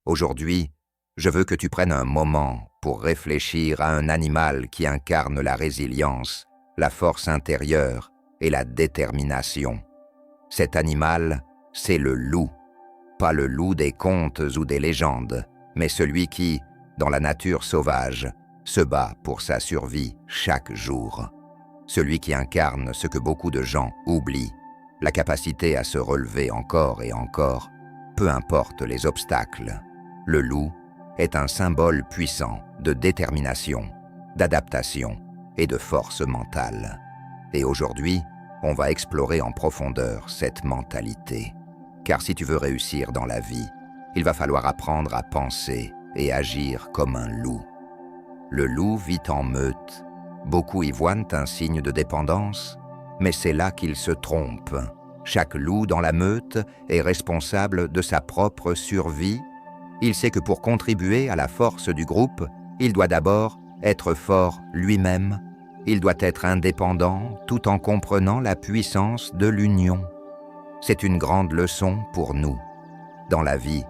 Aujourd'hui, je veux que tu prennes un moment pour réfléchir à un animal qui incarne la résilience, la force intérieure et la détermination. Cet animal, c'est le loup. Pas le loup des contes ou des légendes, mais celui qui, dans la nature sauvage, se bat pour sa survie chaque jour. Celui qui incarne ce que beaucoup de gens oublient, la capacité à se relever encore et encore, peu importe les obstacles. Le loup est un symbole puissant de détermination, d'adaptation et de force mentale. Et aujourd'hui, on va explorer en profondeur cette mentalité. Car si tu veux réussir dans la vie, il va falloir apprendre à penser et agir comme un loup. Le loup vit en meute. Beaucoup y voient un signe de dépendance, mais c'est là qu'ils se trompent. Chaque loup dans la meute est responsable de sa propre survie. Il sait que pour contribuer à la force du groupe, il doit d'abord être fort lui-même. Il doit être indépendant tout en comprenant la puissance de l'union. C'est une grande leçon pour nous. Dans la vie,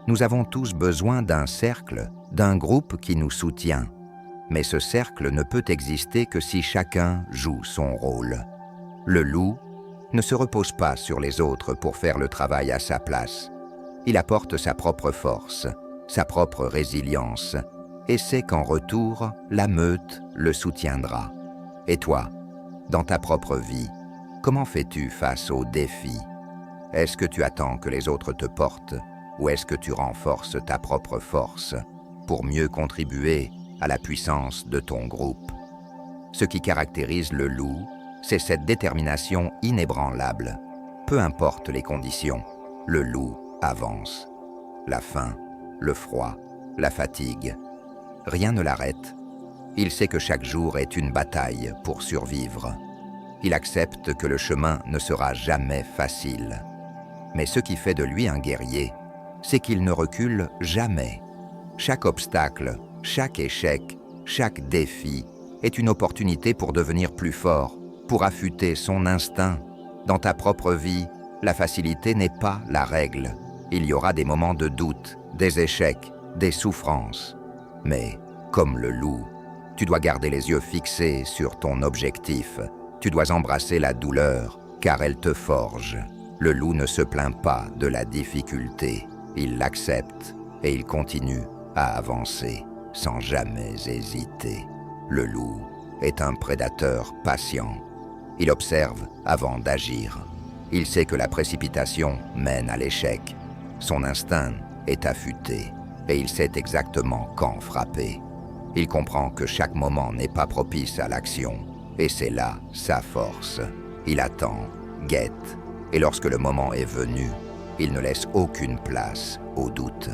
nous avons tous besoin d'un cercle, d'un groupe qui nous soutient. Mais ce cercle ne peut exister que si chacun joue son rôle. Le loup ne se repose pas sur les autres pour faire le travail à sa place. Il apporte sa propre force, sa propre résilience, et sait qu'en retour, la meute le soutiendra. Et toi, dans ta propre vie, comment fais-tu face aux défis? Est-ce que tu attends que les autres te portent, ou est-ce que tu renforces ta propre force pour mieux contribuer à la puissance de ton groupe? Ce qui caractérise le loup, c'est cette détermination inébranlable. Peu importe les conditions, le loup avance. La faim, le froid, la fatigue, rien ne l'arrête. Il sait que chaque jour est une bataille pour survivre. Il accepte que le chemin ne sera jamais facile. Mais ce qui fait de lui un guerrier, c'est qu'il ne recule jamais. Chaque obstacle, chaque échec, chaque défi est une opportunité pour devenir plus fort, pour affûter son instinct. Dans ta propre vie, la facilité n'est pas la règle. Il y aura des moments de doute, des échecs, des souffrances. Mais, comme le loup, tu dois garder les yeux fixés sur ton objectif. Tu dois embrasser la douleur, car elle te forge. Le loup ne se plaint pas de la difficulté. Il l'accepte et il continue à avancer sans jamais hésiter. Le loup est un prédateur patient. Il observe avant d'agir. Il sait que la précipitation mène à l'échec. Son instinct est affûté et il sait exactement quand frapper. Il comprend que chaque moment n'est pas propice à l'action et c'est là sa force. Il attend, guette et lorsque le moment est venu, il ne laisse aucune place au doute.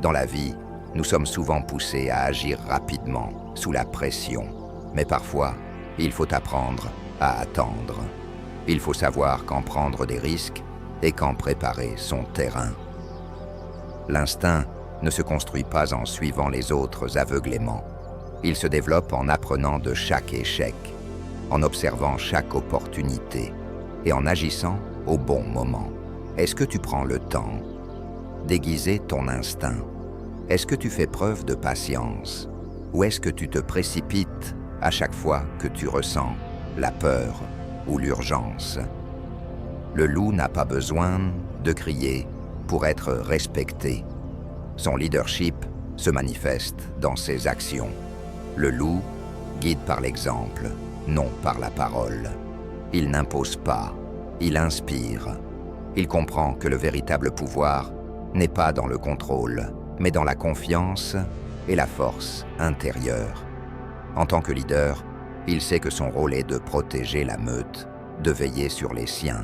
Dans la vie, nous sommes souvent poussés à agir rapidement, sous la pression. Mais parfois, il faut apprendre à attendre. Il faut savoir quand prendre des risques et quand préparer son terrain. L'instinct ne se construit pas en suivant les autres aveuglément. Il se développe en apprenant de chaque échec, en observant chaque opportunité et en agissant au bon moment. Est-ce que tu prends le temps d'aiguiser ton instinct? Est-ce que tu fais preuve de patience? Ou est-ce que tu te précipites à chaque fois que tu ressens la peur ou l'urgence? Le loup n'a pas besoin de crier pour être respecté. Son leadership se manifeste dans ses actions. Le loup guide par l'exemple, non par la parole. Il n'impose pas, il inspire. Il comprend que le véritable pouvoir n'est pas dans le contrôle, mais dans la confiance et la force intérieure. En tant que leader, il sait que son rôle est de protéger la meute, de veiller sur les siens,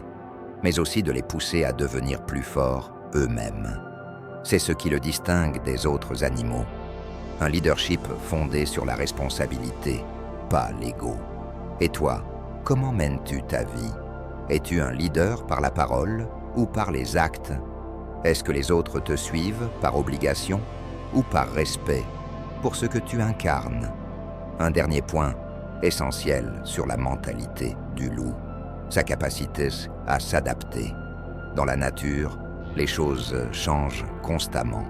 mais aussi de les pousser à devenir plus forts eux-mêmes. C'est ce qui le distingue des autres animaux. Un leadership fondé sur la responsabilité, pas l'ego. Et toi, comment mènes-tu ta vie? Es-tu un leader par la parole ou par les actes? Est-ce que les autres te suivent par obligation ou par respect pour ce que tu incarnes? Un dernier point essentiel sur la mentalité du loup, sa capacité à s'adapter. Dans la nature, les choses changent constamment.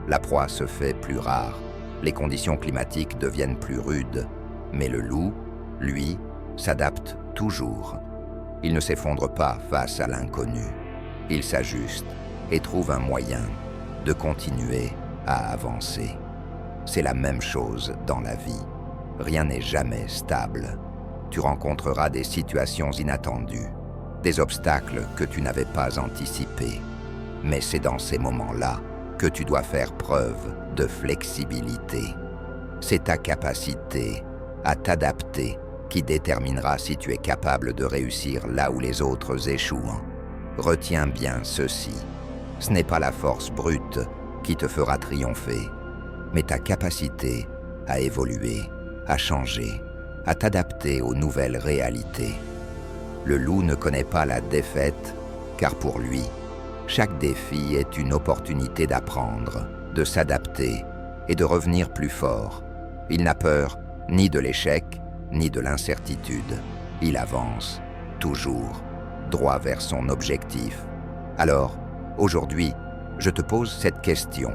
La proie se fait plus rare, les conditions climatiques deviennent plus rudes, mais le loup, lui, s'adapte toujours. Il ne s'effondre pas face à l'inconnu. Il s'ajuste et trouve un moyen de continuer à avancer. C'est la même chose dans la vie. Rien n'est jamais stable. Tu rencontreras des situations inattendues, des obstacles que tu n'avais pas anticipés. Mais c'est dans ces moments-là que tu dois faire preuve de flexibilité. C'est ta capacité à t'adapter qui déterminera si tu es capable de réussir là où les autres échouent. Retiens bien ceci. Ce n'est pas la force brute qui te fera triompher, mais ta capacité à évoluer, à changer, à t'adapter aux nouvelles réalités. Le loup ne connaît pas la défaite, car pour lui, chaque défi est une opportunité d'apprendre, de s'adapter et de revenir plus fort. Il n'a peur ni de l'échec, ni de l'incertitude. Il avance, toujours, droit vers son objectif. Alors, aujourd'hui, je te pose cette question.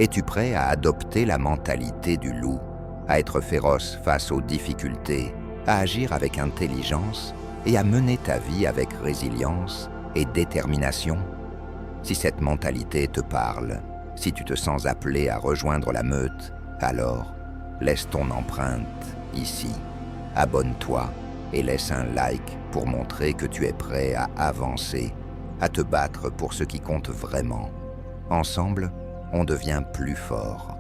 Es-tu prêt à adopter la mentalité du loup, à être féroce face aux difficultés, à agir avec intelligence et à mener ta vie avec résilience et détermination? Si cette mentalité te parle, si tu te sens appelé à rejoindre la meute, alors laisse ton empreinte ici. Abonne-toi et laisse un like pour montrer que tu es prêt à avancer, à te battre pour ce qui compte vraiment. Ensemble, on devient plus fort.